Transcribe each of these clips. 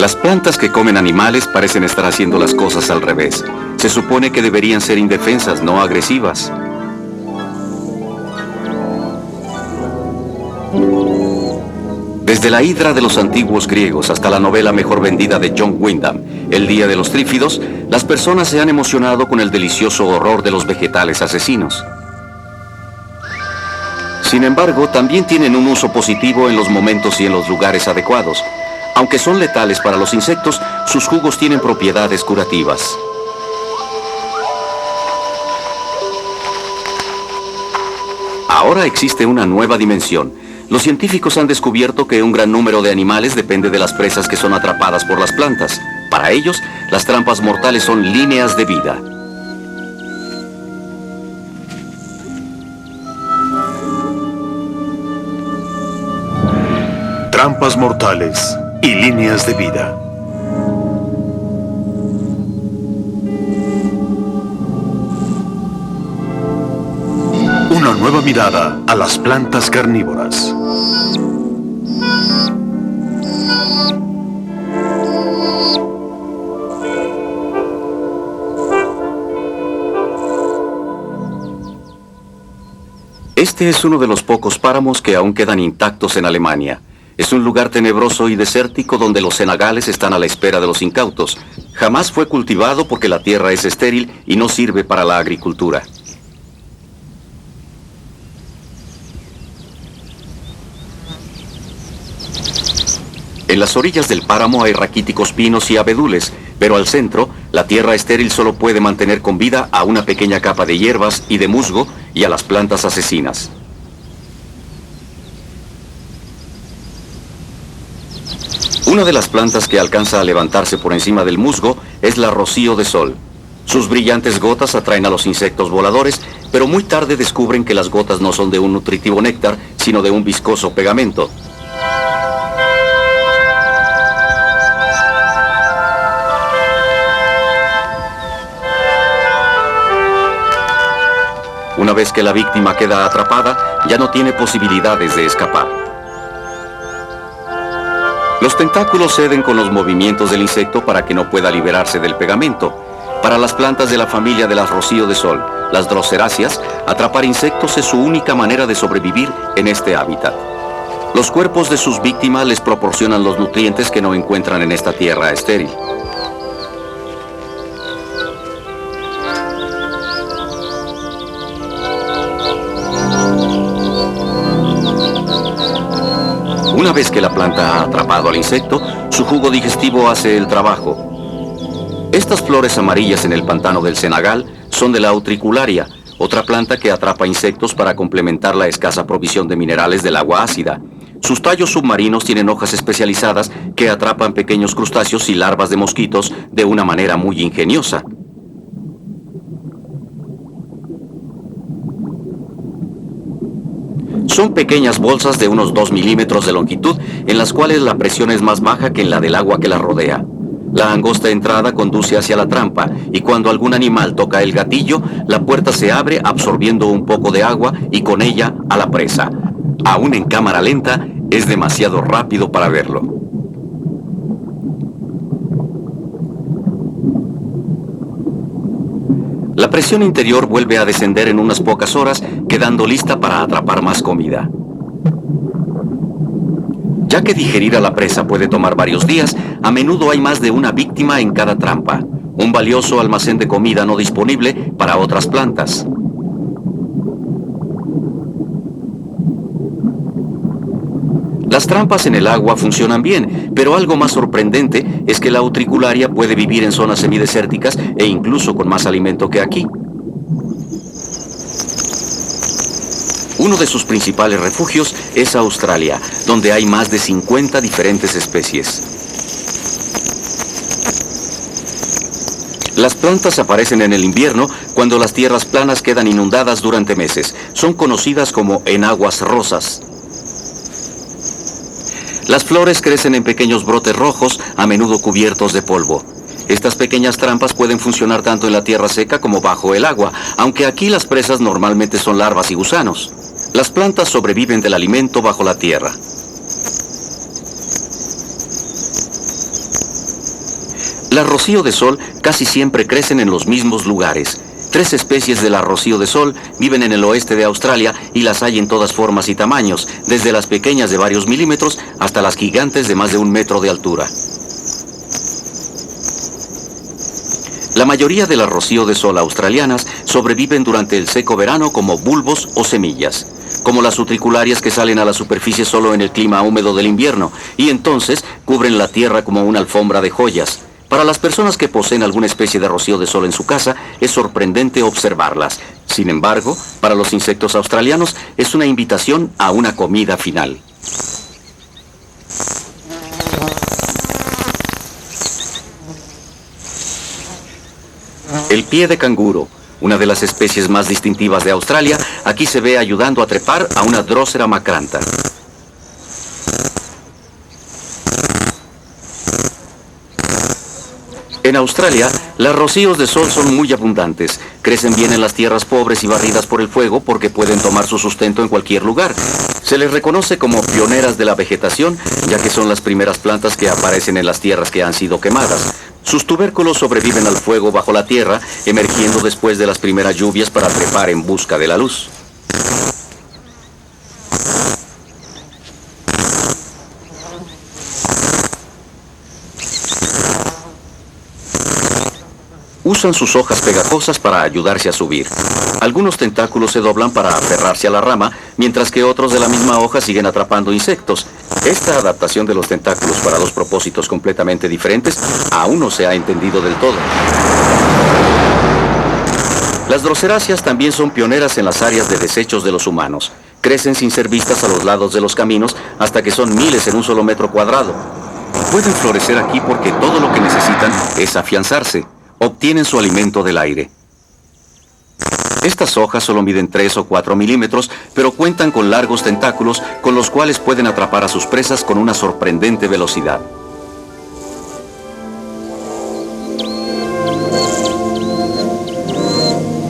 Las plantas que comen animales parecen estar haciendo las cosas al revés. Se supone que deberían ser indefensas, no agresivas. Desde la hidra de los antiguos griegos hasta la novela mejor vendida de John Wyndham, El día de los trífidos, las personas se han emocionado con el delicioso horror de los vegetales asesinos. Sin embargo, también tienen un uso positivo en los momentos y en los lugares adecuados. Aunque son letales para los insectos, sus jugos tienen propiedades curativas. Ahora existe una nueva dimensión. Los científicos han descubierto que un gran número de animales depende de las presas que son atrapadas por las plantas. Para ellos, las trampas mortales son líneas de vida. Trampas mortales y líneas de vida. Una nueva mirada a las plantas carnívoras. Este es uno de los pocos páramos que aún quedan intactos en Alemania. Es un lugar tenebroso y desértico donde los senagales están a la espera de los incautos. Jamás fue cultivado porque la tierra es estéril y no sirve para la agricultura. En las orillas del páramo hay raquíticos pinos y abedules, pero al centro, la tierra estéril solo puede mantener con vida a una pequeña capa de hierbas y de musgo y a las plantas asesinas. Una de las plantas que alcanza a levantarse por encima del musgo es la rocío de sol. Sus brillantes gotas atraen a los insectos voladores, pero muy tarde descubren que las gotas no son de un nutritivo néctar, sino de un viscoso pegamento. Una vez que la víctima queda atrapada, ya no tiene posibilidades de escapar. Los tentáculos ceden con los movimientos del insecto para que no pueda liberarse del pegamento. Para las plantas de la familia de las rocío de sol, las droseráceas, atrapar insectos es su única manera de sobrevivir en este hábitat. Los cuerpos de sus víctimas les proporcionan los nutrientes que no encuentran en esta tierra estéril. Una vez que la planta ha atrapado al insecto, su jugo digestivo hace el trabajo. Estas flores amarillas en el pantano del Senegal son de la utricularia, otra planta que atrapa insectos para complementar la escasa provisión de minerales del agua ácida. Sus tallos submarinos tienen hojas especializadas que atrapan pequeños crustáceos y larvas de mosquitos de una manera muy ingeniosa. Son pequeñas bolsas de unos 2 milímetros de longitud en las cuales la presión es más baja que en la del agua que la rodea. La angosta entrada conduce hacia la trampa y cuando algún animal toca el gatillo, la puerta se abre absorbiendo un poco de agua y con ella a la presa. Aún en cámara lenta, es demasiado rápido para verlo. La presión interior vuelve a descender en unas pocas horas, quedando lista para atrapar más comida. Ya que digerir a la presa puede tomar varios días, a menudo hay más de una víctima en cada trampa, un valioso almacén de comida no disponible para otras plantas. Las trampas en el agua funcionan bien, pero algo más sorprendente es que la utricularia puede vivir en zonas semidesérticas e incluso con más alimento que aquí. Uno de sus principales refugios es Australia, donde hay más de 50 diferentes especies. Las plantas aparecen en el invierno cuando las tierras planas quedan inundadas durante meses. Son conocidas como enaguas rosas. Las flores crecen en pequeños brotes rojos, a menudo cubiertos de polvo. Estas pequeñas trampas pueden funcionar tanto en la tierra seca como bajo el agua, aunque aquí las presas normalmente son larvas y gusanos. Las plantas sobreviven del alimento bajo la tierra. Las rocío de sol casi siempre crecen en los mismos lugares. 3 especies de la rocío de sol viven en el oeste de Australia y las hay en todas formas y tamaños, desde las pequeñas de varios milímetros hasta las gigantes de más de 1 metro de altura. La mayoría de las rocío de sol australianas sobreviven durante el seco verano como bulbos o semillas, como las utricularias que salen a la superficie solo en el clima húmedo del invierno y entonces cubren la tierra como una alfombra de joyas. Para las personas que poseen alguna especie de rocío de sol en su casa, es sorprendente observarlas. Sin embargo, para los insectos australianos es una invitación a una comida final. El pie de canguro, una de las especies más distintivas de Australia, aquí se ve ayudando a trepar a una Drosera macrantha. En Australia, las rocíos de sol son muy abundantes. Crecen bien en las tierras pobres y barridas por el fuego porque pueden tomar su sustento en cualquier lugar. Se les reconoce como pioneras de la vegetación, ya que son las primeras plantas que aparecen en las tierras que han sido quemadas. Sus tubérculos sobreviven al fuego bajo la tierra, emergiendo después de las primeras lluvias para trepar en busca de la luz. Usan sus hojas pegajosas para ayudarse a subir. Algunos tentáculos se doblan para aferrarse a la rama, mientras que otros de la misma hoja siguen atrapando insectos. Esta adaptación de los tentáculos para 2 propósitos completamente diferentes aún no se ha entendido del todo. Las droseráceas también son pioneras en las áreas de desechos de los humanos. Crecen sin ser vistas a los lados de los caminos hasta que son miles en un solo metro cuadrado. Pueden florecer aquí porque todo lo que necesitan es afianzarse. Obtienen su alimento del aire. Estas hojas solo miden 3 o 4 milímetros, pero cuentan con largos tentáculos con los cuales pueden atrapar a sus presas con una sorprendente velocidad.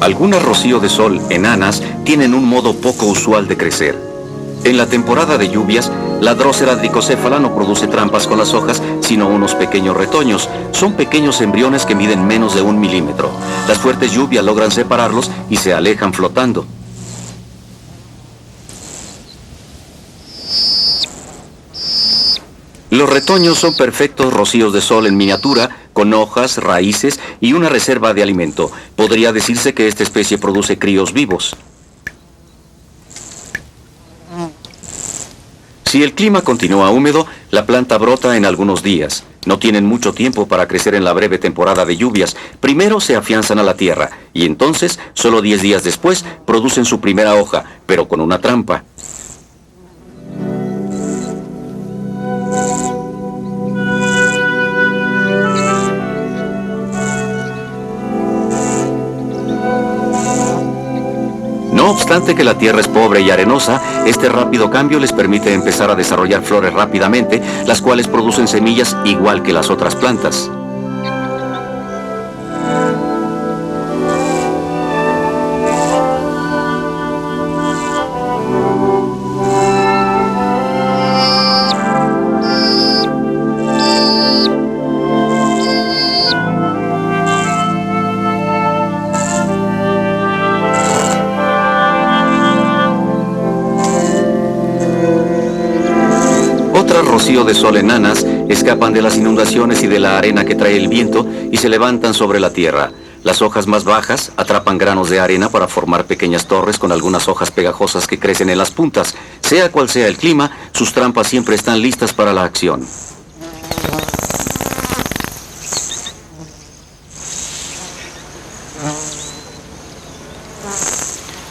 Algunas rocío de sol enanas tienen un modo poco usual de crecer. En la temporada de lluvias, la Drosera dicocéfala no produce trampas con las hojas, sino unos pequeños retoños. Son pequeños embriones que miden menos de 1 milímetro. Las fuertes lluvias logran separarlos y se alejan flotando. Los retoños son perfectos rocíos de sol en miniatura, con hojas, raíces y una reserva de alimento. Podría decirse que esta especie produce críos vivos. Si el clima continúa húmedo, la planta brota en algunos días. No tienen mucho tiempo para crecer en la breve temporada de lluvias. Primero se afianzan a la tierra y entonces, solo 10 días después, producen su primera hoja, pero con una trampa. No obstante que la tierra es pobre y arenosa, este rápido cambio les permite empezar a desarrollar flores rápidamente, las cuales producen semillas igual que las otras plantas. Rocío de sol enanas escapan de las inundaciones y de la arena que trae el viento y se levantan sobre la tierra. Las hojas más bajas atrapan granos de arena para formar pequeñas torres con algunas hojas pegajosas que crecen en las puntas. Sea cual sea el clima, sus trampas siempre están listas para la acción.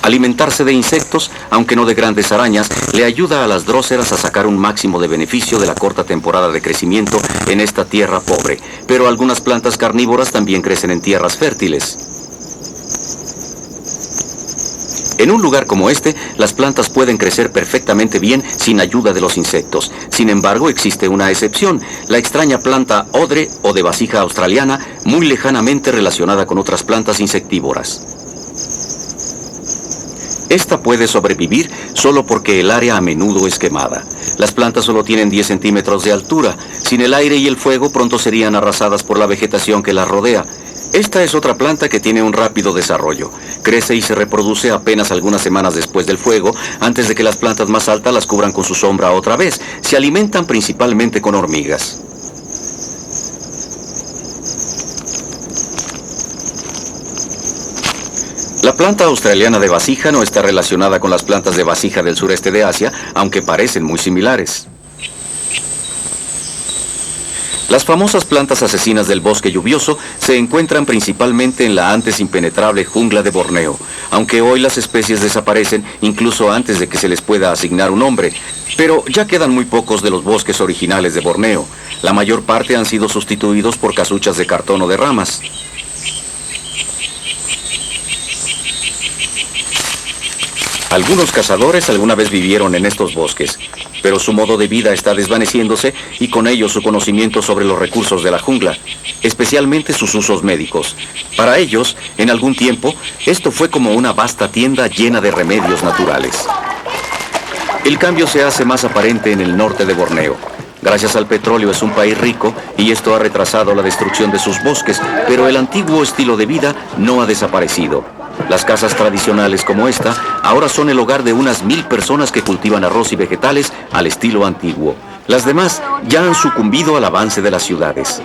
Alimentarse de insectos, aunque no de grandes arañas, le ayuda a las dróseras a sacar un máximo de beneficio de la corta temporada de crecimiento en esta tierra pobre. Pero algunas plantas carnívoras también crecen en tierras fértiles. En un lugar como este, las plantas pueden crecer perfectamente bien sin ayuda de los insectos. Sin embargo, existe una excepción, la extraña planta odre o de vasija australiana, muy lejanamente relacionada con otras plantas insectívoras. Esta puede sobrevivir solo porque el área a menudo es quemada. Las plantas solo tienen 10 centímetros de altura. Sin el aire y el fuego pronto serían arrasadas por la vegetación que las rodea. Esta es otra planta que tiene un rápido desarrollo. Crece y se reproduce apenas algunas semanas después del fuego, antes de que las plantas más altas las cubran con su sombra otra vez. Se alimentan principalmente con hormigas. La planta australiana de vasija no está relacionada con las plantas de vasija del sureste de Asia, aunque parecen muy similares. Las famosas plantas asesinas del bosque lluvioso se encuentran principalmente en la antes impenetrable jungla de Borneo, aunque hoy las especies desaparecen incluso antes de que se les pueda asignar un nombre. Pero ya quedan muy pocos de los bosques originales de Borneo. La mayor parte han sido sustituidos por casuchas de cartón o de ramas. Algunos cazadores alguna vez vivieron en estos bosques, pero su modo de vida está desvaneciéndose y con ello su conocimiento sobre los recursos de la jungla, especialmente sus usos médicos. Para ellos, en algún tiempo, esto fue como una vasta tienda llena de remedios naturales. El cambio se hace más aparente en el norte de Borneo. Gracias al petróleo es un país rico y esto ha retrasado la destrucción de sus bosques, pero el antiguo estilo de vida no ha desaparecido. Las casas tradicionales como esta ahora son el hogar de unas 1000 personas que cultivan arroz y vegetales al estilo antiguo. Las demás ya han sucumbido al avance de las ciudades.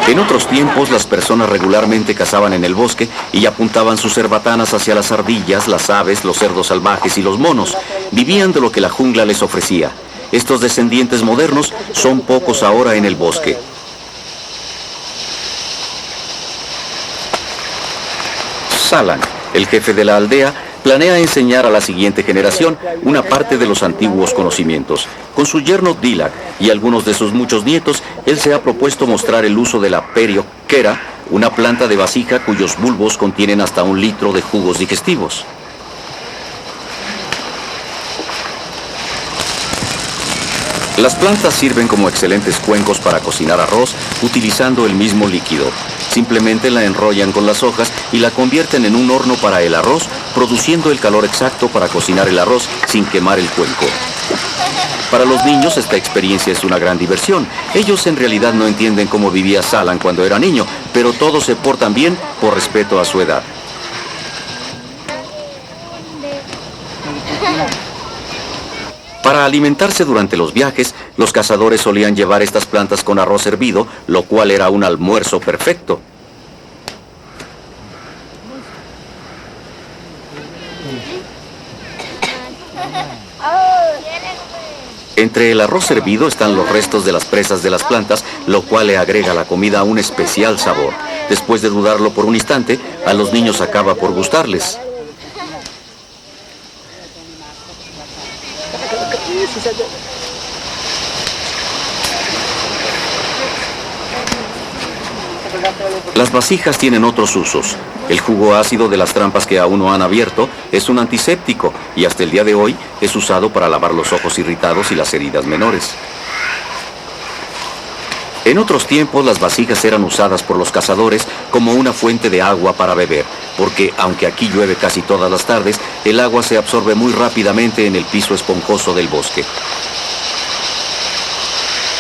En otros tiempos, las personas regularmente cazaban en el bosque y apuntaban sus cerbatanas hacia las ardillas, las aves, los cerdos salvajes y los monos. Vivían de lo que la jungla les ofrecía. Estos descendientes modernos son pocos ahora en el bosque. Salan, el jefe de la aldea, planea enseñar a la siguiente generación una parte de los antiguos conocimientos. Con su yerno Dilak y algunos de sus muchos nietos, él se ha propuesto mostrar el uso de la perioquera, una planta de vasija cuyos bulbos contienen hasta 1 litro de jugos digestivos. Las plantas sirven como excelentes cuencos para cocinar arroz utilizando el mismo líquido. Simplemente la enrollan con las hojas y la convierten en un horno para el arroz, produciendo el calor exacto para cocinar el arroz sin quemar el cuenco. Para los niños esta experiencia es una gran diversión. Ellos en realidad no entienden cómo vivía Salan cuando era niño, pero todos se portan bien por respeto a su edad. Para alimentarse durante los viajes, los cazadores solían llevar estas plantas con arroz hervido, lo cual era un almuerzo perfecto. Entre el arroz hervido están los restos de las presas de las plantas, lo cual le agrega a la comida un especial sabor. Después de dudarlo por un instante, a los niños acaba por gustarles. Las vasijas tienen otros usos. El jugo ácido de las trampas que aún no han abierto es un antiséptico y hasta el día de hoy es usado para lavar los ojos irritados y las heridas menores. En otros tiempos las vasijas eran usadas por los cazadores como una fuente de agua para beber, porque aunque aquí llueve casi todas las tardes, el agua se absorbe muy rápidamente en el piso esponjoso del bosque.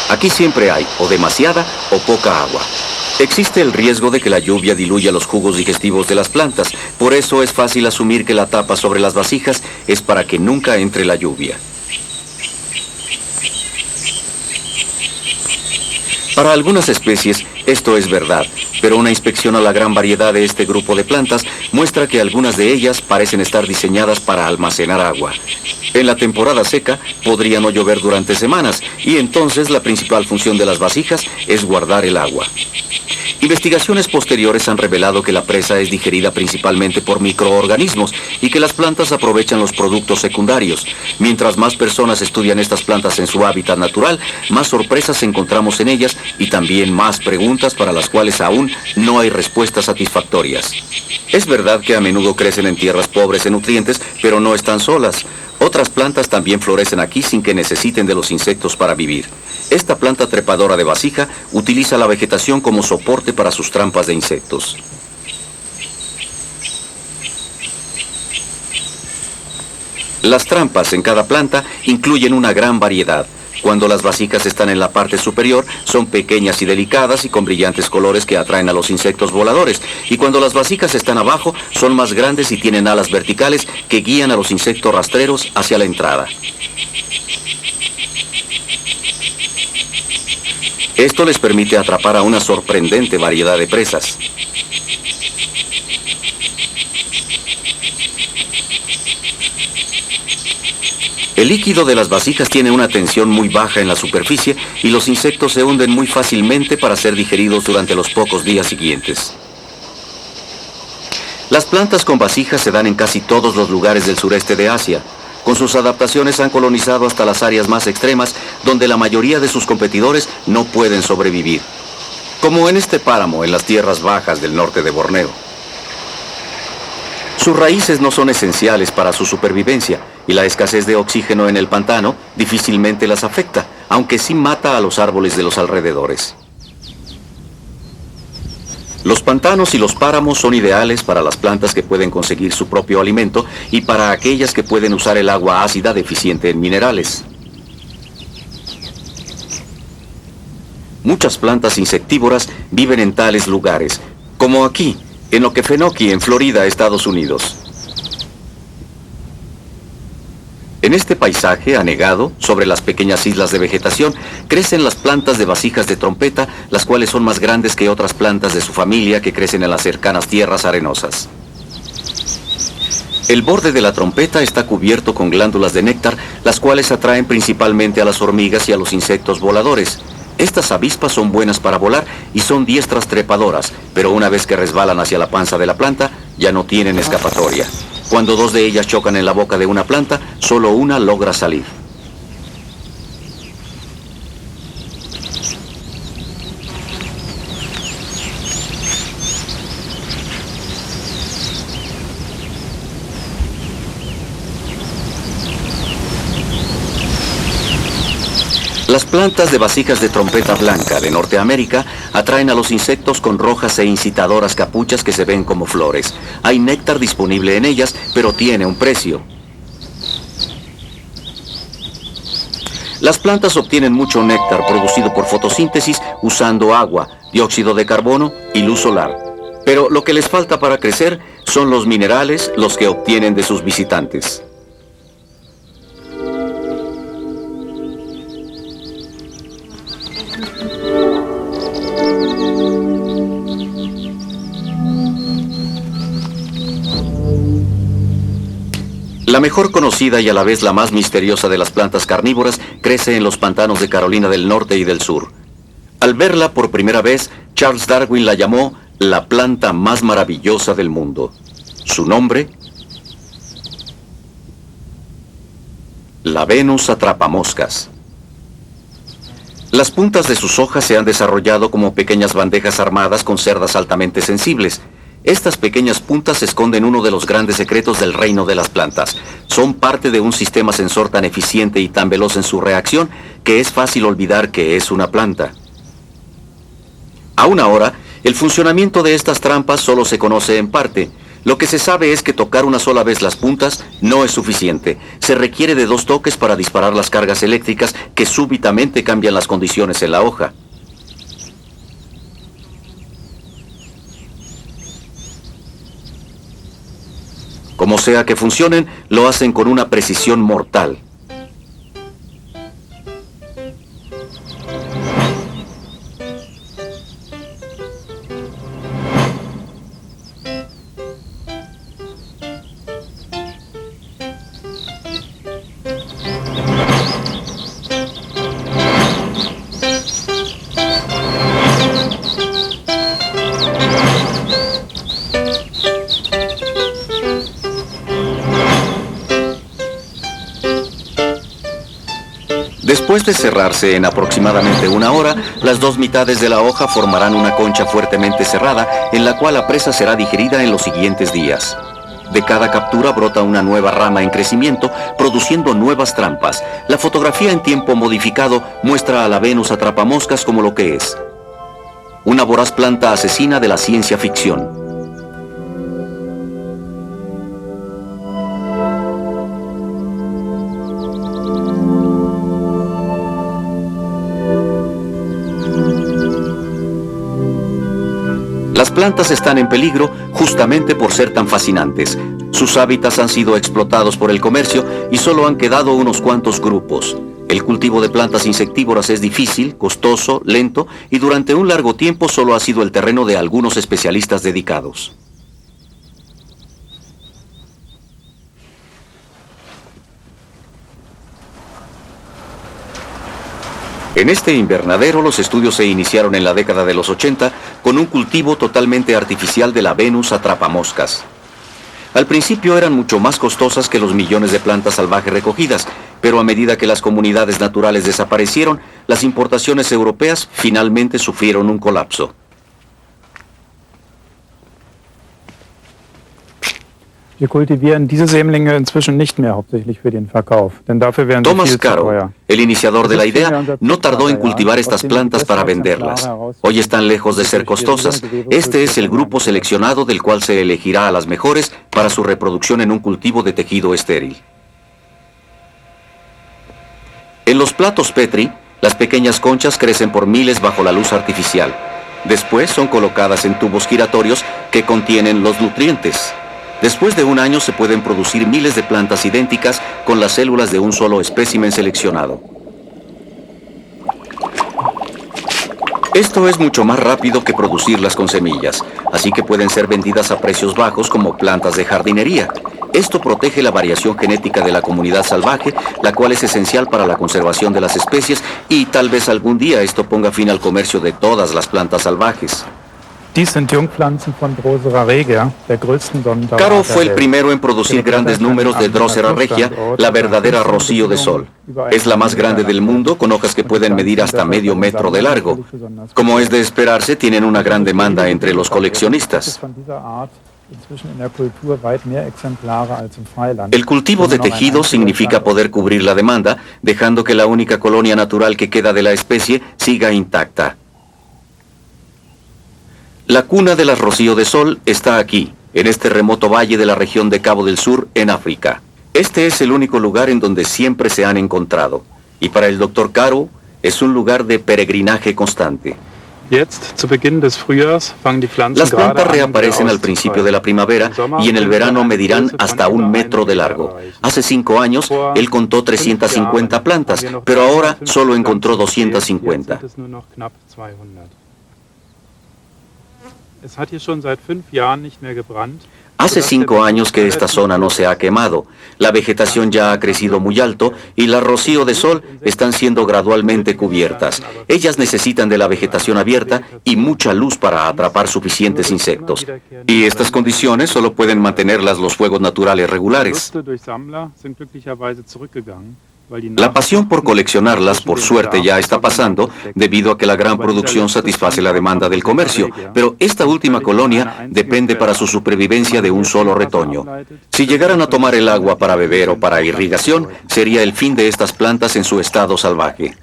Aquí siempre hay o demasiada o poca agua. Existe el riesgo de que la lluvia diluya los jugos digestivos de las plantas, por eso es fácil asumir que la tapa sobre las vasijas es para que nunca entre la lluvia. Para algunas especies esto es verdad, pero una inspección a la gran variedad de este grupo de plantas muestra que algunas de ellas parecen estar diseñadas para almacenar agua. En la temporada seca podría no llover durante semanas y entonces la principal función de las vasijas es guardar el agua. Investigaciones posteriores han revelado que la presa es digerida principalmente por microorganismos y que las plantas aprovechan los productos secundarios. Mientras más personas estudian estas plantas en su hábitat natural, más sorpresas encontramos en ellas y también más preguntas para las cuales aún no hay respuestas satisfactorias. Es verdad que a menudo crecen en tierras pobres en nutrientes, pero no están solas. Otras plantas también florecen aquí sin que necesiten de los insectos para vivir. Esta planta trepadora de vasija utiliza la vegetación como soporte para sus trampas de insectos. Las trampas en cada planta incluyen una gran variedad. Cuando las vasijas están en la parte superior, son pequeñas y delicadas y con brillantes colores que atraen a los insectos voladores. Y cuando las vasijas están abajo, son más grandes y tienen alas verticales que guían a los insectos rastreros hacia la entrada. Esto les permite atrapar a una sorprendente variedad de presas. El líquido de las vasijas tiene una tensión muy baja en la superficie y los insectos se hunden muy fácilmente para ser digeridos durante los pocos días siguientes. Las plantas con vasijas se dan en casi todos los lugares del sureste de Asia. Con sus adaptaciones han colonizado hasta las áreas más extremas, donde la mayoría de sus competidores no pueden sobrevivir, como en este páramo en las tierras bajas del norte de Borneo. Sus raíces no son esenciales para su supervivencia y la escasez de oxígeno en el pantano difícilmente las afecta, aunque sí mata a los árboles de los alrededores. Los pantanos y los páramos son ideales para las plantas que pueden conseguir su propio alimento y para aquellas que pueden usar el agua ácida deficiente en minerales. Muchas plantas insectívoras viven en tales lugares, como aquí, en Okefenokee, en Florida, Estados Unidos. En este paisaje anegado, sobre las pequeñas islas de vegetación, crecen las plantas de vasijas de trompeta, las cuales son más grandes que otras plantas de su familia que crecen en las cercanas tierras arenosas. El borde de la trompeta está cubierto con glándulas de néctar, las cuales atraen principalmente a las hormigas y a los insectos voladores. Estas avispas son buenas para volar y son diestras trepadoras, pero una vez que resbalan hacia la panza de la planta, ya no tienen escapatoria. Cuando dos de ellas chocan en la boca de una planta, solo una logra salir. Las plantas de vasijas de trompeta blanca de Norteamérica atraen a los insectos con rojas e incitadoras capuchas que se ven como flores. Hay néctar disponible en ellas, pero tiene un precio. Las plantas obtienen mucho néctar producido por fotosíntesis usando agua, dióxido de carbono y luz solar. Pero lo que les falta para crecer son los minerales, los que obtienen de sus visitantes. La mejor conocida y a la vez la más misteriosa de las plantas carnívoras crece en los pantanos de Carolina del Norte y del Sur. Al verla por primera vez, Charles Darwin la llamó la planta más maravillosa del mundo. Su nombre: la Venus atrapamoscas. Las puntas de sus hojas se han desarrollado como pequeñas bandejas armadas con cerdas altamente sensibles. Estas pequeñas puntas esconden uno de los grandes secretos del reino de las plantas. Son parte de un sistema sensor tan eficiente y tan veloz en su reacción que es fácil olvidar que es una planta. Aún ahora, el funcionamiento de estas trampas solo se conoce en parte. Lo que se sabe es que tocar una sola vez las puntas no es suficiente. Se requiere de 2 toques para disparar las cargas eléctricas que súbitamente cambian las condiciones en la hoja. Como sea que funcionen, lo hacen con una precisión mortal. Después de cerrarse en aproximadamente 1 hora, las 2 mitades de la hoja formarán una concha fuertemente cerrada en la cual la presa será digerida en los siguientes días. De cada captura brota una nueva rama en crecimiento, produciendo nuevas trampas. La fotografía en tiempo modificado muestra a la Venus atrapamoscas como lo que es: una voraz planta asesina de la ciencia ficción. Las plantas están en peligro justamente por ser tan fascinantes. Sus hábitats han sido explotados por el comercio y solo han quedado unos cuantos grupos. El cultivo de plantas insectívoras es difícil, costoso, lento y durante un largo tiempo solo ha sido el terreno de algunos especialistas dedicados. En este invernadero los estudios se iniciaron en la década de los 80 con un cultivo totalmente artificial de la Venus atrapamoscas. Al principio eran mucho más costosas que los millones de plantas salvajes recogidas, pero a medida que las comunidades naturales desaparecieron, las importaciones europeas finalmente sufrieron un colapso. Wir kultivieren diese Sämlinge inzwischen nicht mehr hauptsächlich für den Verkauf, denn dafür wären sie Thomas viel zu Caro, teuer. el iniciador de la idea, no tardó en cultivar estas plantas para venderlas. Hoy están lejos de ser costosas. Este es el grupo seleccionado del cual se elegirá a las mejores para su reproducción en un cultivo de tejido estéril. En los platos Petri, las pequeñas conchas crecen por miles bajo la luz artificial. Después son colocadas en tubos giratorios que contienen los nutrientes. Después de un año se pueden producir miles de plantas idénticas con las células de un solo espécimen seleccionado. Esto es mucho más rápido que producirlas con semillas, así que pueden ser vendidas a precios bajos como plantas de jardinería. Esto protege la variación genética de la comunidad salvaje, la cual es esencial para la conservación de las especies y tal vez algún día esto ponga fin al comercio de todas las plantas salvajes. Dies sind Jungpflanzen von Drosera regia, der größten Sonnenblume. Caro fue el primero en producir grandes números de Drosera regia, la verdadera rocío de sol. Es la más grande del mundo, con hojas que pueden medir hasta medio metro de largo. Como es de esperarse, tienen una gran demanda entre los coleccionistas. El cultivo de tejido significa poder cubrir la demanda, dejando que la única colonia natural que queda de la especie siga intacta. La cuna de las rocío de sol está aquí, en este remoto valle de la región de Cabo del Sur, en África. Este es el único lugar en donde siempre se han encontrado, y para el Dr. Caro es un lugar de peregrinaje constante. Las plantas reaparecen al principio de la primavera y en el verano medirán hasta 1 metro de largo. Hace 5 años, él contó 350 plantas, pero ahora solo encontró 250. Hace 5 años que esta zona no se ha quemado. La vegetación ya ha crecido muy alto y las rocío de sol están siendo gradualmente cubiertas. Ellas necesitan de la vegetación abierta y mucha luz para atrapar suficientes insectos. Y estas condiciones solo pueden mantenerlas los fuegos naturales regulares. La pasión por coleccionarlas, por suerte, ya está pasando, debido a que la gran producción satisface la demanda del comercio, pero esta última colonia depende para su supervivencia de un solo retoño. Si llegaran a tomar el agua para beber o para irrigación, sería el fin de estas plantas en su estado salvaje.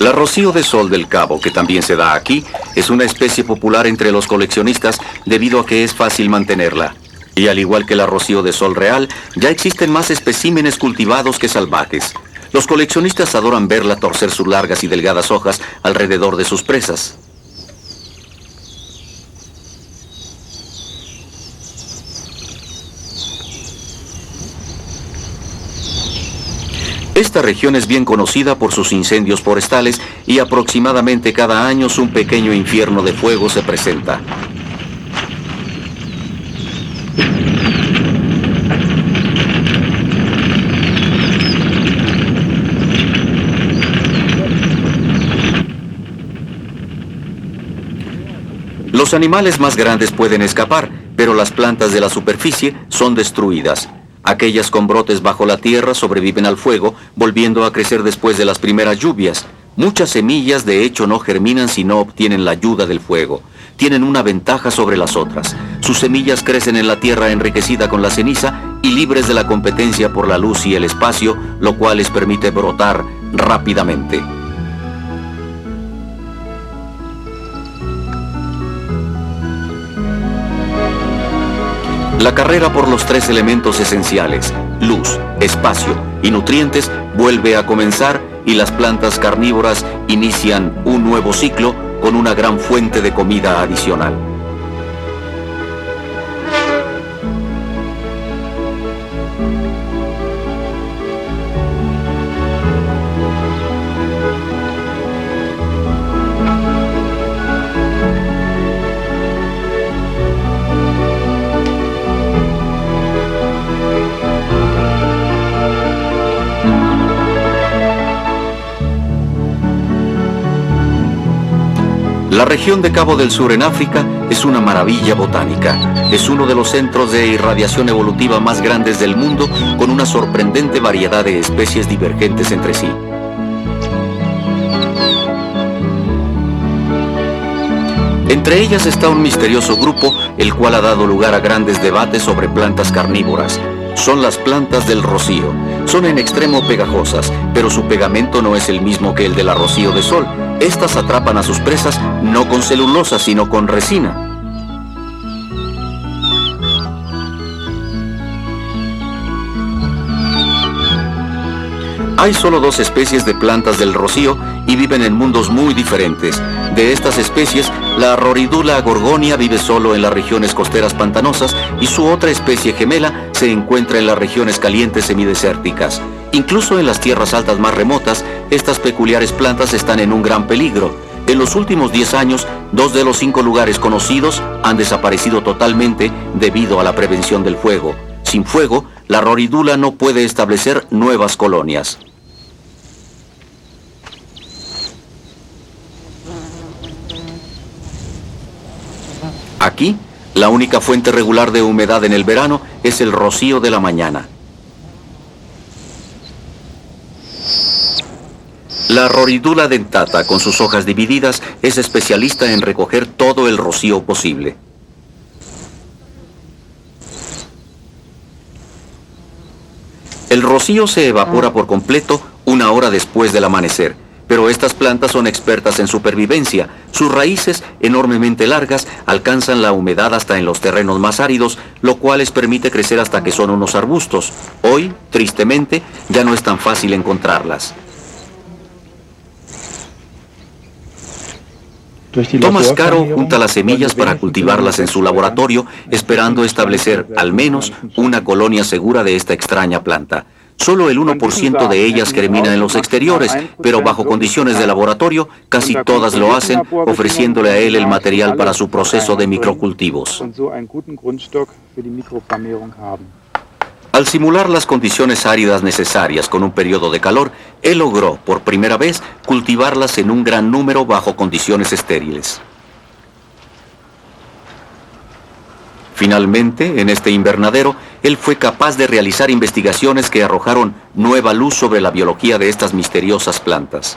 La rocío de sol del Cabo, que también se da aquí, es una especie popular entre los coleccionistas debido a que es fácil mantenerla. Y al igual que la rocío de sol real, ya existen más especímenes cultivados que salvajes. Los coleccionistas adoran verla torcer sus largas y delgadas hojas alrededor de sus presas. Esta región es bien conocida por sus incendios forestales y aproximadamente cada año un pequeño infierno de fuego se presenta. Los animales más grandes pueden escapar, pero las plantas de la superficie son destruidas. Aquellas con brotes bajo la tierra sobreviven al fuego, volviendo a crecer después de las primeras lluvias. Muchas semillas de hecho no germinan si no obtienen la ayuda del fuego. Tienen una ventaja sobre las otras. Sus semillas crecen en la tierra enriquecida con la ceniza y libres de la competencia por la luz y el espacio, lo cual les permite brotar rápidamente. La carrera por los tres elementos esenciales, luz, espacio y nutrientes, vuelve a comenzar y las plantas carnívoras inician un nuevo ciclo con una gran fuente de comida adicional. La región de Cabo del Sur en África es una maravilla botánica. Es uno de los centros de irradiación evolutiva más grandes del mundo, con una sorprendente variedad de especies divergentes entre sí. Entre ellas está un misterioso grupo, el cual ha dado lugar a grandes debates sobre plantas carnívoras. Son las plantas del rocío. Son en extremo pegajosas, pero su pegamento no es el mismo que el del rocío de sol. Estas atrapan a sus presas no con celulosa, sino con resina. Hay solo 2 especies de plantas del rocío y viven en mundos muy diferentes. De estas especies, la Roridula gorgonia vive solo en las regiones costeras pantanosas y su otra especie gemela se encuentra en las regiones calientes semidesérticas. Incluso en las tierras altas más remotas, estas peculiares plantas están en un gran peligro. En los últimos 10 años, 2 de los 5 lugares conocidos han desaparecido totalmente debido a la prevención del fuego. Sin fuego, la Roridula no puede establecer nuevas colonias. Aquí, la única fuente regular de humedad en el verano es el rocío de la mañana. La Roridula dentata, con sus hojas divididas, es especialista en recoger todo el rocío posible. El rocío se evapora por completo 1 hora después del amanecer, pero estas plantas son expertas en supervivencia. Sus raíces, enormemente largas, alcanzan la humedad hasta en los terrenos más áridos, lo cual les permite crecer hasta que son unos arbustos. Hoy, tristemente, ya no es tan fácil encontrarlas. Thomas Caro junta las semillas para cultivarlas en su laboratorio, esperando establecer al menos una colonia segura de esta extraña planta. Solo el 1% de ellas germina en los exteriores, pero bajo condiciones de laboratorio, casi todas lo hacen, ofreciéndole a él el material para su proceso de microcultivos. Al simular las condiciones áridas necesarias con un periodo de calor, él logró, por primera vez, cultivarlas en un gran número bajo condiciones estériles. Finalmente, en este invernadero, él fue capaz de realizar investigaciones que arrojaron nueva luz sobre la biología de estas misteriosas plantas.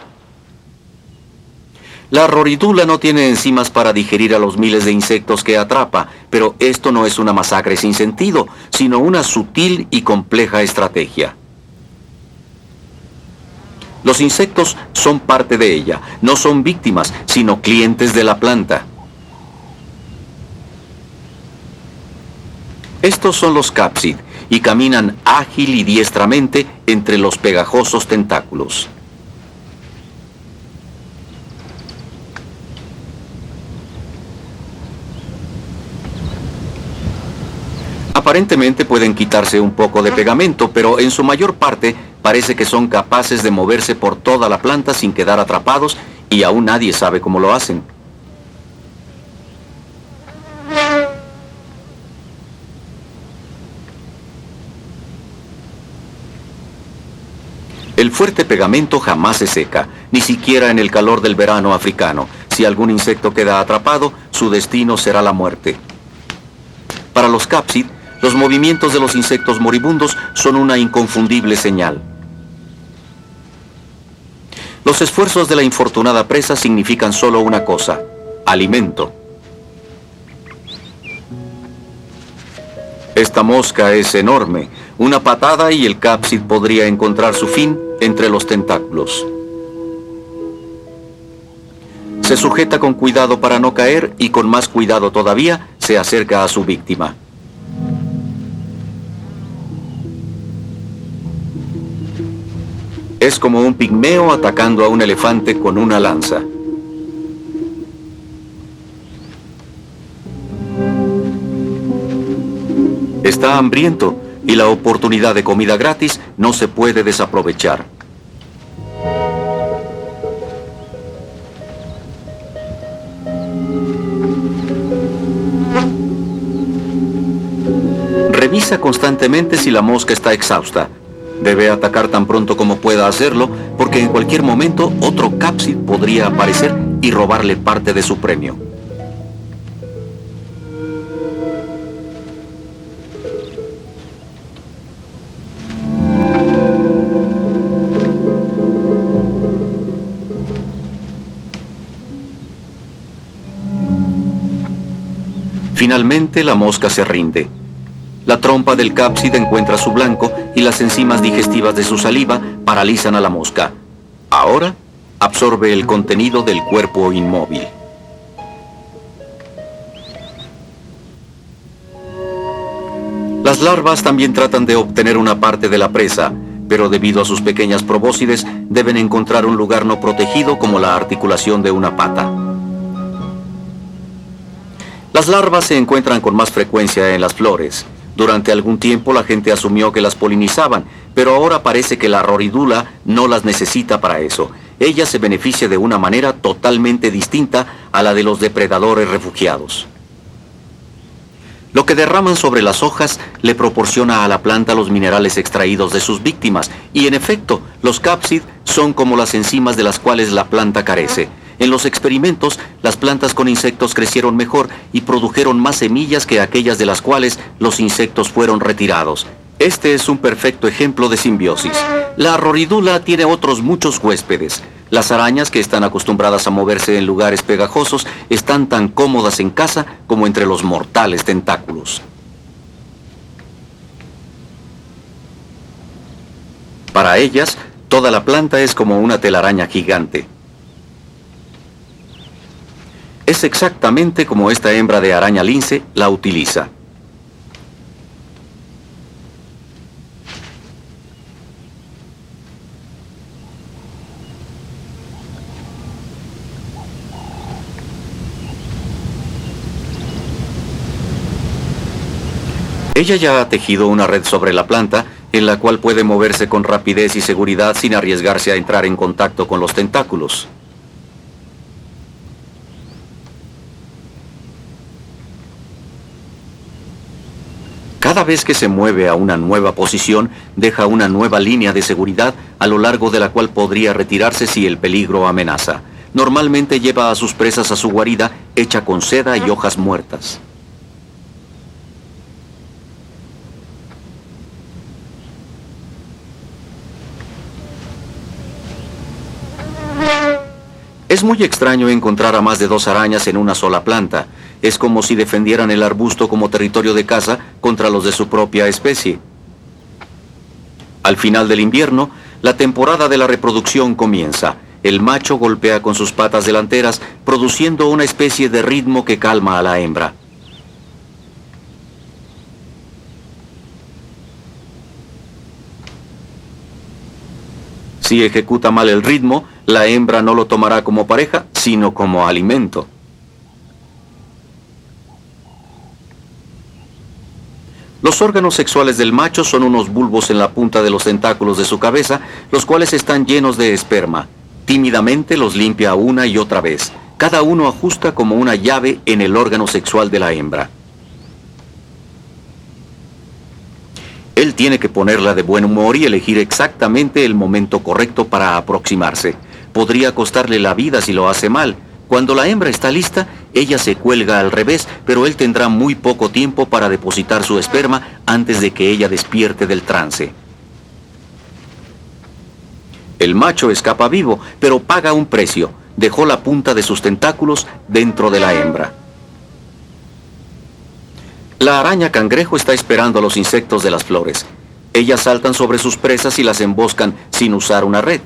La Roridula no tiene enzimas para digerir a los miles de insectos que atrapa, pero esto no es una masacre sin sentido, sino una sutil y compleja estrategia. Los insectos son parte de ella, no son víctimas, sino clientes de la planta. Estos son los cápsid y caminan ágil y diestramente entre los pegajosos tentáculos. Aparentemente pueden quitarse un poco de pegamento, pero en su mayor parte parece que son capaces de moverse por toda la planta sin quedar atrapados y aún nadie sabe cómo lo hacen. El fuerte pegamento jamás se seca, ni siquiera en el calor del verano africano. Si algún insecto queda atrapado, su destino será la muerte. Para los cápsid, los movimientos de los insectos moribundos son una inconfundible señal. Los esfuerzos de la infortunada presa significan solo una cosa: alimento. Esta mosca es enorme. Una patada y el cápsid podría encontrar su fin entre los tentáculos. Se sujeta con cuidado para no caer y con más cuidado todavía se acerca a su víctima. Es como un pigmeo atacando a un elefante con una lanza. Está hambriento y la oportunidad de comida gratis no se puede desaprovechar. Revisa constantemente si la mosca está exhausta. Debe atacar tan pronto como pueda hacerlo, porque en cualquier momento otro cápsid podría aparecer y robarle parte de su premio. Finalmente, la mosca se rinde. La trompa del cápsid encuentra su blanco y las enzimas digestivas de su saliva paralizan a la mosca. Ahora, absorbe el contenido del cuerpo inmóvil. Las larvas también tratan de obtener una parte de la presa, pero debido a sus pequeñas probóscides, deben encontrar un lugar no protegido como la articulación de una pata. Las larvas se encuentran con más frecuencia en las flores. Durante algún tiempo la gente asumió que las polinizaban, pero ahora parece que la roridula no las necesita para eso. Ella se beneficia de una manera totalmente distinta a la de los depredadores refugiados. Lo que derraman sobre las hojas le proporciona a la planta los minerales extraídos de sus víctimas, y en efecto, los cápsid son como las enzimas de las cuales la planta carece. En los experimentos, las plantas con insectos crecieron mejor y produjeron más semillas que aquellas de las cuales los insectos fueron retirados. Este es un perfecto ejemplo de simbiosis. La roridula tiene otros muchos huéspedes. Las arañas, que están acostumbradas a moverse en lugares pegajosos, están tan cómodas en casa como entre los mortales tentáculos. Para ellas, toda la planta es como una telaraña gigante. Es exactamente como esta hembra de araña lince la utiliza. Ella ya ha tejido una red sobre la planta, en la cual puede moverse con rapidez y seguridad sin arriesgarse a entrar en contacto con los tentáculos. Cada vez que se mueve a una nueva posición, deja una nueva línea de seguridad a lo largo de la cual podría retirarse si el peligro amenaza. Normalmente lleva a sus presas a su guarida hecha con seda y hojas muertas. Es muy extraño encontrar a más de 2 arañas en una sola planta. Es como si defendieran el arbusto como territorio de caza contra los de su propia especie. Al final del invierno, la temporada de la reproducción comienza. El macho golpea con sus patas delanteras, produciendo una especie de ritmo que calma a la hembra. Si ejecuta mal el ritmo, la hembra no lo tomará como pareja, sino como alimento. Los órganos sexuales del macho son unos bulbos en la punta de los tentáculos de su cabeza, los cuales están llenos de esperma. Tímidamente los limpia una y otra vez. Cada uno ajusta como una llave en el órgano sexual de la hembra. Él tiene que ponerla de buen humor y elegir exactamente el momento correcto para aproximarse. Podría costarle la vida si lo hace mal. Cuando la hembra está lista, ella se cuelga al revés, pero él tendrá muy poco tiempo para depositar su esperma antes de que ella despierte del trance. El macho escapa vivo, pero paga un precio. Dejó la punta de sus tentáculos dentro de la hembra. La araña cangrejo está esperando a los insectos de las flores. Ellas saltan sobre sus presas y las emboscan sin usar una red.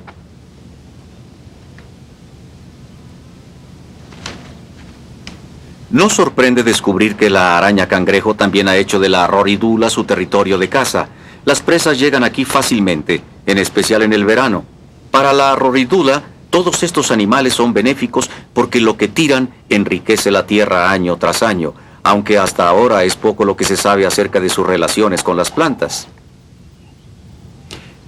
No sorprende descubrir que la araña cangrejo también ha hecho de la roridula su territorio de caza. Las presas llegan aquí fácilmente, en especial en el verano. Para la roridula, todos estos animales son benéficos porque lo que tiran enriquece la tierra año tras año, aunque hasta ahora es poco lo que se sabe acerca de sus relaciones con las plantas.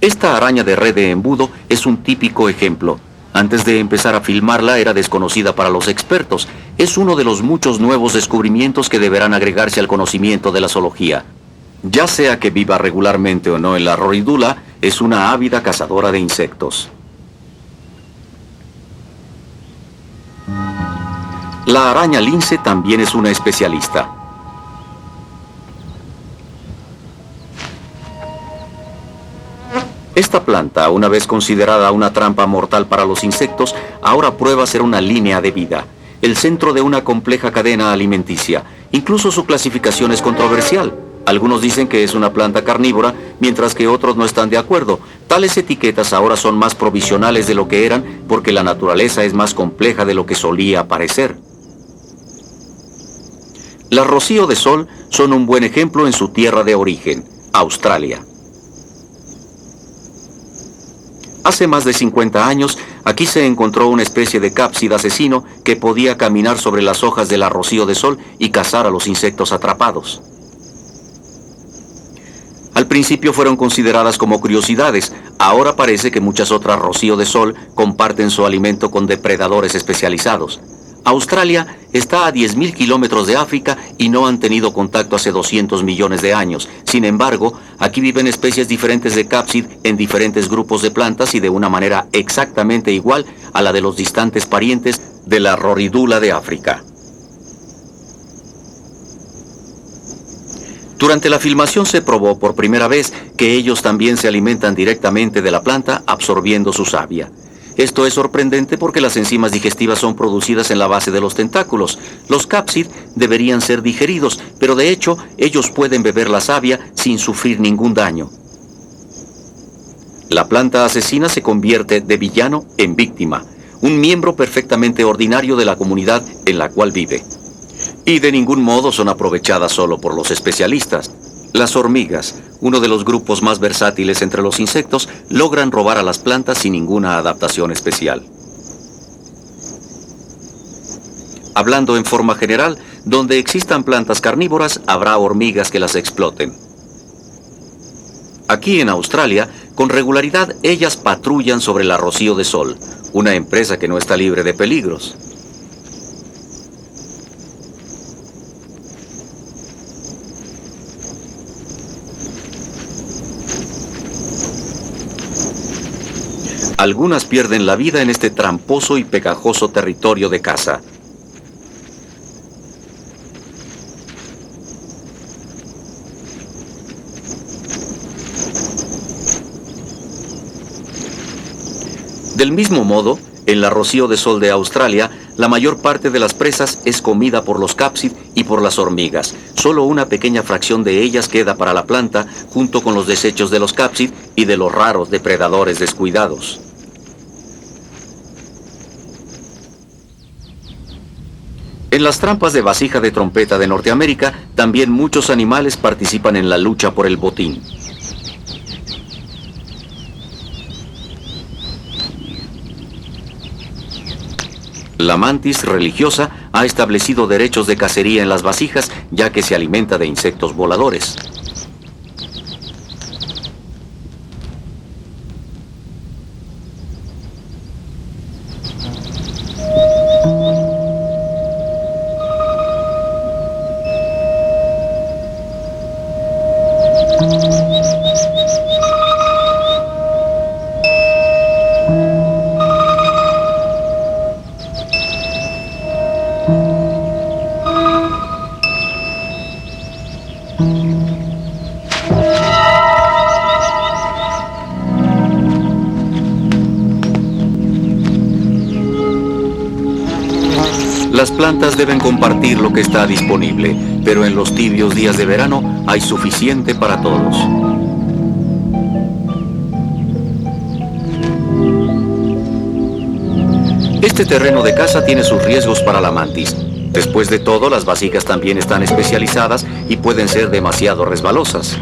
Esta araña de red de embudo es un típico ejemplo. Antes de empezar a filmarla era desconocida para los expertos. Es uno de los muchos nuevos descubrimientos que deberán agregarse al conocimiento de la zoología. Ya sea que viva regularmente o no en la roridula, es una ávida cazadora de insectos. La araña lince también es una especialista. Esta planta, una vez considerada una trampa mortal para los insectos, ahora prueba ser una línea de vida, el centro de una compleja cadena alimenticia. Incluso su clasificación es controversial. Algunos dicen que es una planta carnívora, mientras que otros no están de acuerdo. Tales etiquetas ahora son más provisionales de lo que eran, porque la naturaleza es más compleja de lo que solía parecer. Las rocío de sol son un buen ejemplo en su tierra de origen, Australia. Hace más de 50 años, aquí se encontró una especie de cápside asesino que podía caminar sobre las hojas de la rocío de sol y cazar a los insectos atrapados. Al principio fueron consideradas como curiosidades. Ahora parece que muchas otras rocío de sol comparten su alimento con depredadores especializados. Australia está a 10.000 kilómetros de África y no han tenido contacto hace 200 millones de años. Sin embargo, aquí viven especies diferentes de cápsid en diferentes grupos de plantas y de una manera exactamente igual a la de los distantes parientes de la roridula de África. Durante la filmación se probó por primera vez que ellos también se alimentan directamente de la planta, absorbiendo su savia. Esto es sorprendente porque las enzimas digestivas son producidas en la base de los tentáculos. Los cápsid deberían ser digeridos, pero de hecho ellos pueden beber la savia sin sufrir ningún daño. La planta asesina se convierte de villano en víctima, un miembro perfectamente ordinario de la comunidad en la cual vive. Y de ningún modo son aprovechadas solo por los especialistas. Las hormigas, uno de los grupos más versátiles entre los insectos, logran robar a las plantas sin ninguna adaptación especial. Hablando en forma general, donde existan plantas carnívoras, habrá hormigas que las exploten. Aquí en Australia, con regularidad, ellas patrullan sobre la rocío de sol, una empresa que no está libre de peligros. Algunas pierden la vida en este tramposo y pegajoso territorio de caza. Del mismo modo, en la rocío de sol de Australia, la mayor parte de las presas es comida por los cápsid y por las hormigas. Solo una pequeña fracción de ellas queda para la planta, junto con los desechos de los cápsid y de los raros depredadores descuidados. En las trampas de vasija de trompeta de Norteamérica, también muchos animales participan en la lucha por el botín. La mantis religiosa ha establecido derechos de cacería en las vasijas, ya que se alimenta de insectos voladores. Las plantas deben compartir lo que está disponible, pero en los tibios días de verano hay suficiente para todos. Este terreno de caza tiene sus riesgos para la mantis. Después de todo, las vasijas también están especializadas y pueden ser demasiado resbalosas.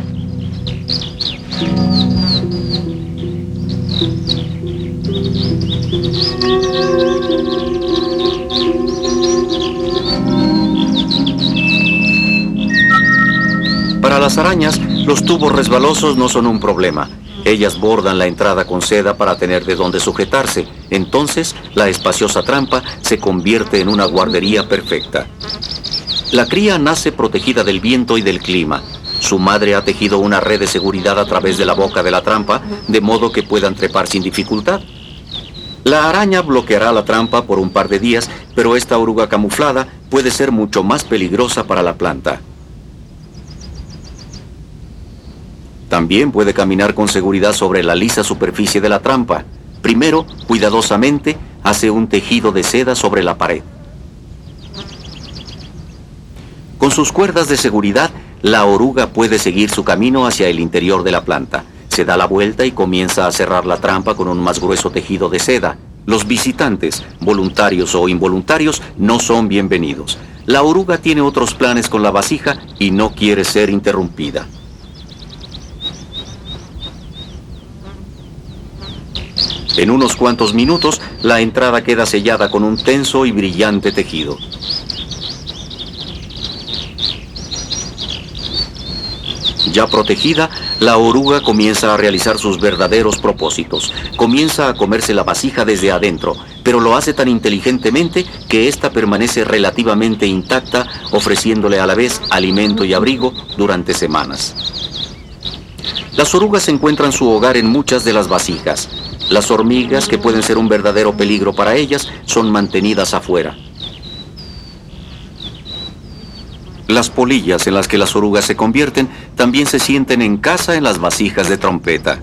Para las arañas, los tubos resbalosos no son un problema. Ellas bordan la entrada con seda para tener de dónde sujetarse. Entonces, la espaciosa trampa se convierte en una guardería perfecta. La cría nace protegida del viento y del clima. Su madre ha tejido una red de seguridad a través de la boca de la trampa, de modo que puedan trepar sin dificultad. La araña bloqueará la trampa por un par de días, pero esta oruga camuflada puede ser mucho más peligrosa para la planta. También puede caminar con seguridad sobre la lisa superficie de la trampa. Primero, cuidadosamente, hace un tejido de seda sobre la pared. Con sus cuerdas de seguridad, la oruga puede seguir su camino hacia el interior de la planta. Se da la vuelta y comienza a cerrar la trampa con un más grueso tejido de seda. Los visitantes, voluntarios o involuntarios, no son bienvenidos. La oruga tiene otros planes con la vasija y no quiere ser interrumpida. En unos cuantos minutos, la entrada queda sellada con un tenso y brillante tejido. Ya protegida, la oruga comienza a realizar sus verdaderos propósitos. Comienza a comerse la vasija desde adentro, pero lo hace tan inteligentemente que ésta permanece relativamente intacta, ofreciéndole a la vez alimento y abrigo durante semanas. Las orugas encuentran su hogar en muchas de las vasijas. Las hormigas, que pueden ser un verdadero peligro para ellas, son mantenidas afuera. Las polillas en las que las orugas se convierten también se sienten en casa en las vasijas de trompeta.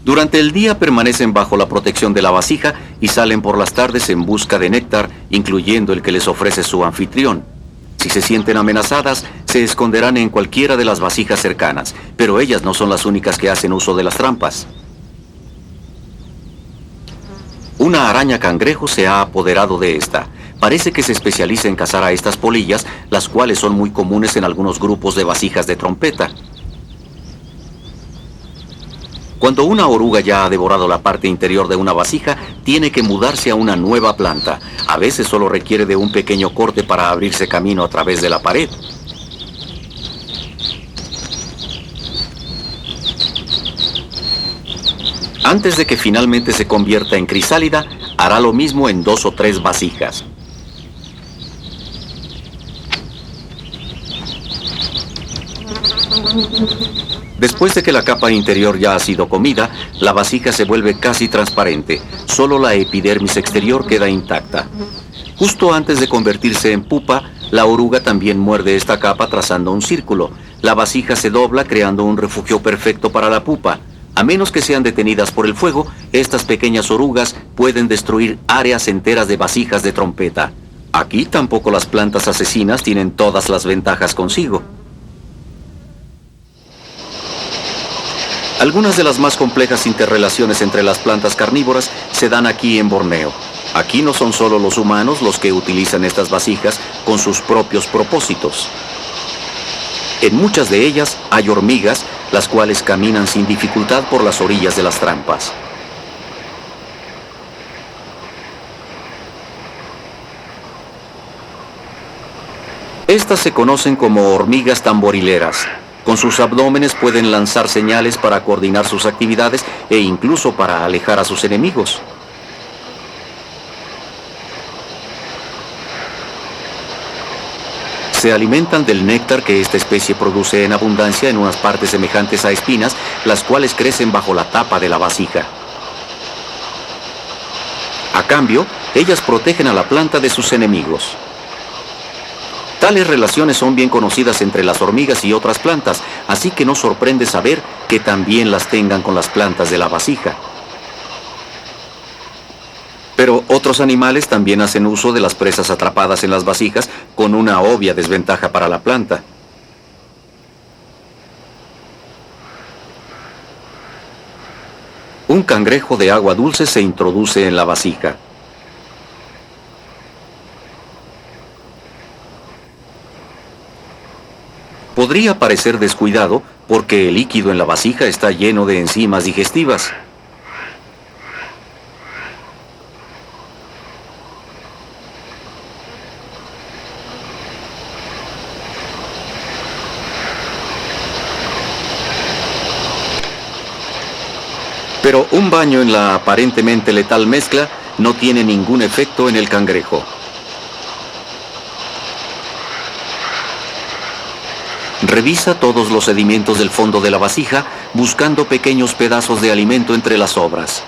Durante el día permanecen bajo la protección de la vasija y salen por las tardes en busca de néctar, incluyendo el que les ofrece su anfitrión. Si se sienten amenazadas, se esconderán en cualquiera de las vasijas cercanas, pero ellas no son las únicas que hacen uso de las trampas. Una araña cangrejo se ha apoderado de esta. Parece que se especializa en cazar a estas polillas, las cuales son muy comunes en algunos grupos de vasijas de trompeta. Cuando una oruga ya ha devorado la parte interior de una vasija, tiene que mudarse a una nueva planta. A veces solo requiere de un pequeño corte para abrirse camino a través de la pared. Antes de que finalmente se convierta en crisálida, hará lo mismo en 2 o 3 vasijas. Después de que la capa interior ya ha sido comida, la vasija se vuelve casi transparente. Solo la epidermis exterior queda intacta. Justo antes de convertirse en pupa, la oruga también muerde esta capa trazando un círculo. La vasija se dobla creando un refugio perfecto para la pupa. A menos que sean detenidas por el fuego, estas pequeñas orugas pueden destruir áreas enteras de vasijas de trompeta. Aquí tampoco las plantas asesinas tienen todas las ventajas consigo. Algunas de las más complejas interrelaciones entre las plantas carnívoras se dan aquí en Borneo. Aquí no son solo los humanos los que utilizan estas vasijas con sus propios propósitos. En muchas de ellas hay hormigas, las cuales caminan sin dificultad por las orillas de las trampas. Estas se conocen como hormigas tamborileras. Con sus abdómenes pueden lanzar señales para coordinar sus actividades e incluso para alejar a sus enemigos. Se alimentan del néctar que esta especie produce en abundancia en unas partes semejantes a espinas, las cuales crecen bajo la tapa de la vasija. A cambio, ellas protegen a la planta de sus enemigos. Tales relaciones son bien conocidas entre las hormigas y otras plantas, así que no sorprende saber que también las tengan con las plantas de la vasija. Pero otros animales también hacen uso de las presas atrapadas en las vasijas con una obvia desventaja para la planta. Un cangrejo de agua dulce se introduce en la vasija. Podría parecer descuidado porque el líquido en la vasija está lleno de enzimas digestivas. Pero un baño en la aparentemente letal mezcla no tiene ningún efecto en el cangrejo. Revisa todos los sedimentos del fondo de la vasija buscando pequeños pedazos de alimento entre las sobras.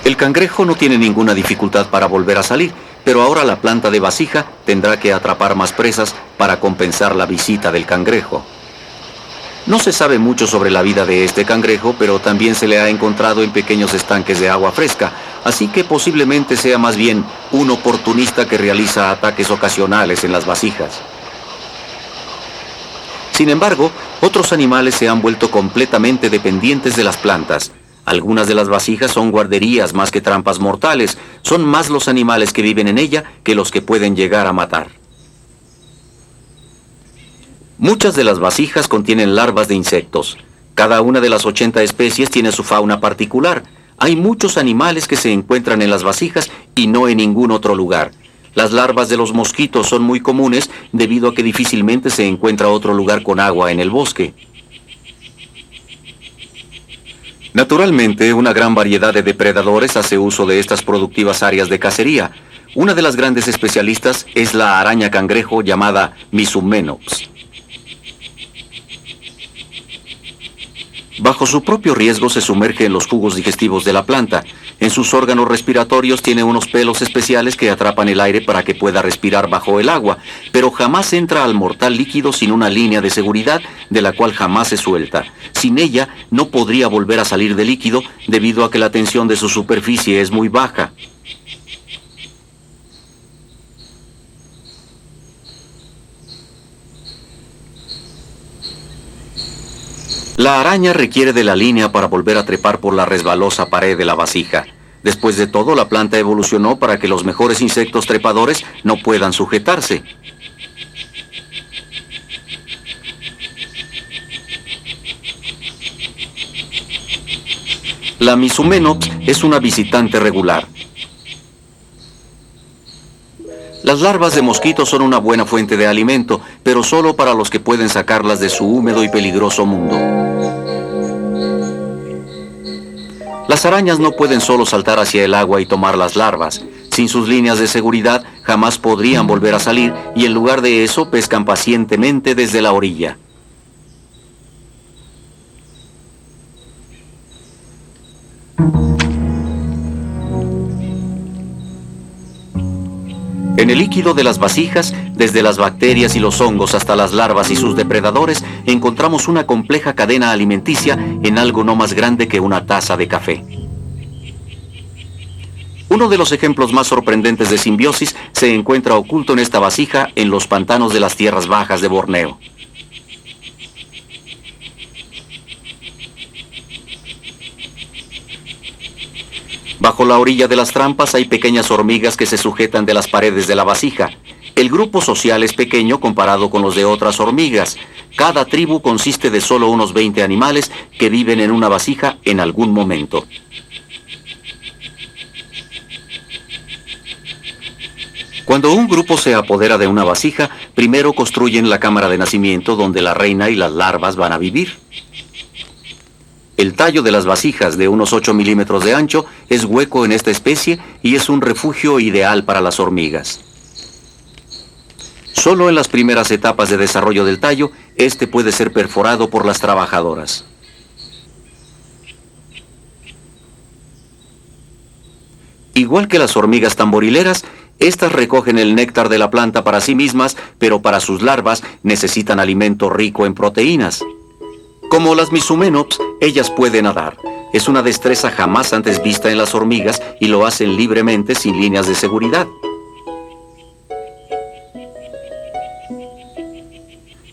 El cangrejo no tiene ninguna dificultad para volver a salir, pero ahora la planta de vasija tendrá que atrapar más presas para compensar la visita del cangrejo. No se sabe mucho sobre la vida de este cangrejo, pero también se le ha encontrado en pequeños estanques de agua fresca, así que posiblemente sea más bien un oportunista que realiza ataques ocasionales en las vasijas. Sin embargo, otros animales se han vuelto completamente dependientes de las plantas. Algunas de las vasijas son guarderías más que trampas mortales. Son más los animales que viven en ella que los que pueden llegar a matar. Muchas de las vasijas contienen larvas de insectos. Cada una de las 80 especies tiene su fauna particular. Hay muchos animales que se encuentran en las vasijas y no en ningún otro lugar. Las larvas de los mosquitos son muy comunes debido a que difícilmente se encuentra otro lugar con agua en el bosque. Naturalmente, una gran variedad de depredadores hace uso de estas productivas áreas de cacería. Una de las grandes especialistas es la araña cangrejo llamada Misumenops. Bajo su propio riesgo se sumerge en los jugos digestivos de la planta. En sus órganos respiratorios tiene unos pelos especiales que atrapan el aire para que pueda respirar bajo el agua, pero jamás entra al mortal líquido sin una línea de seguridad de la cual jamás se suelta. Sin ella no podría volver a salir del líquido debido a que la tensión de su superficie es muy baja. La araña requiere de la línea para volver a trepar por la resbalosa pared de la vasija. Después de todo, la planta evolucionó para que los mejores insectos trepadores no puedan sujetarse. La Misumenops es una visitante regular. Las larvas de mosquitos son una buena fuente de alimento, pero solo para los que pueden sacarlas de su húmedo y peligroso mundo. Las arañas no pueden solo saltar hacia el agua y tomar las larvas. Sin sus líneas de seguridad, jamás podrían volver a salir y en lugar de eso pescan pacientemente desde la orilla. En el líquido de las vasijas, desde las bacterias y los hongos hasta las larvas y sus depredadores, encontramos una compleja cadena alimenticia en algo no más grande que una taza de café. Uno de los ejemplos más sorprendentes de simbiosis se encuentra oculto en esta vasija en los pantanos de las tierras bajas de Borneo. Bajo la orilla de las trampas hay pequeñas hormigas que se sujetan de las paredes de la vasija. El grupo social es pequeño comparado con los de otras hormigas. Cada tribu consiste de solo unos 20 animales que viven en una vasija en algún momento. Cuando un grupo se apodera de una vasija, primero construyen la cámara de nacimiento donde la reina y las larvas van a vivir. El tallo de las vasijas, de unos 8 milímetros de ancho, es hueco en esta especie y es un refugio ideal para las hormigas. Solo en las primeras etapas de desarrollo del tallo, este puede ser perforado por las trabajadoras. Igual que las hormigas tamborileras, estas recogen el néctar de la planta para sí mismas, pero para sus larvas necesitan alimento rico en proteínas. Como las Misumenops, ellas pueden nadar. Es una destreza jamás antes vista en las hormigas y lo hacen libremente sin líneas de seguridad.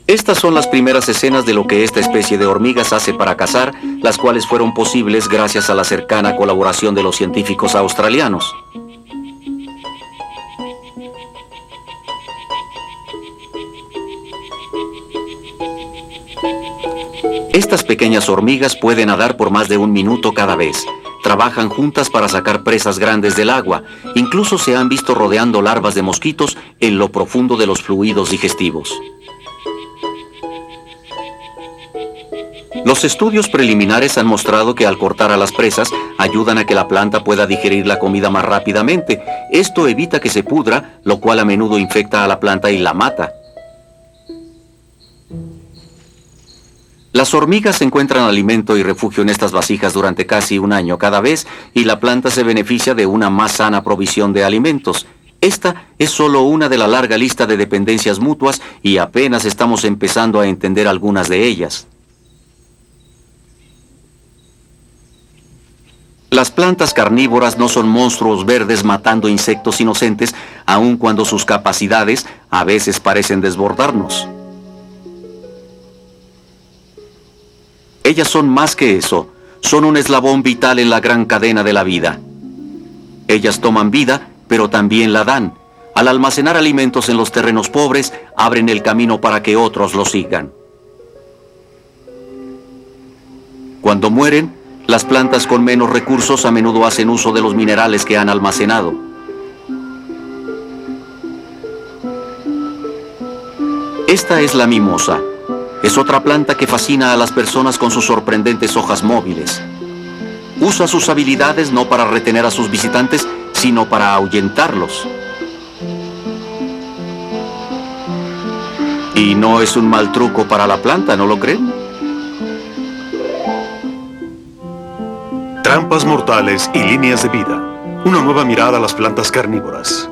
Estas son las primeras escenas de lo que esta especie de hormigas hace para cazar, las cuales fueron posibles gracias a la cercana colaboración de los científicos australianos. Estas pequeñas hormigas pueden nadar por más de 1 minuto cada vez. Trabajan juntas para sacar presas grandes del agua. Incluso se han visto rodeando larvas de mosquitos en lo profundo de los fluidos digestivos. Los estudios preliminares han mostrado que al cortar a las presas ayudan a que la planta pueda digerir la comida más rápidamente. Esto evita que se pudra, lo cual a menudo infecta a la planta y la mata. Las hormigas encuentran alimento y refugio en estas vasijas durante casi 1 año cada vez y la planta se beneficia de una más sana provisión de alimentos. Esta es solo una de la larga lista de dependencias mutuas y apenas estamos empezando a entender algunas de ellas. Las plantas carnívoras no son monstruos verdes matando insectos inocentes, aun cuando sus capacidades a veces parecen desbordarnos. Ellas son más que eso, son un eslabón vital en la gran cadena de la vida. Ellas toman vida, pero también la dan. Al almacenar alimentos en los terrenos pobres, abren el camino para que otros lo sigan. Cuando mueren, las plantas con menos recursos a menudo hacen uso de los minerales que han almacenado. Esta es la mimosa. Es otra planta que fascina a las personas con sus sorprendentes hojas móviles. Usa sus habilidades no para retener a sus visitantes, sino para ahuyentarlos. Y no es un mal truco para la planta, ¿no lo creen? Trampas mortales y líneas de vida. Una nueva mirada a las plantas carnívoras.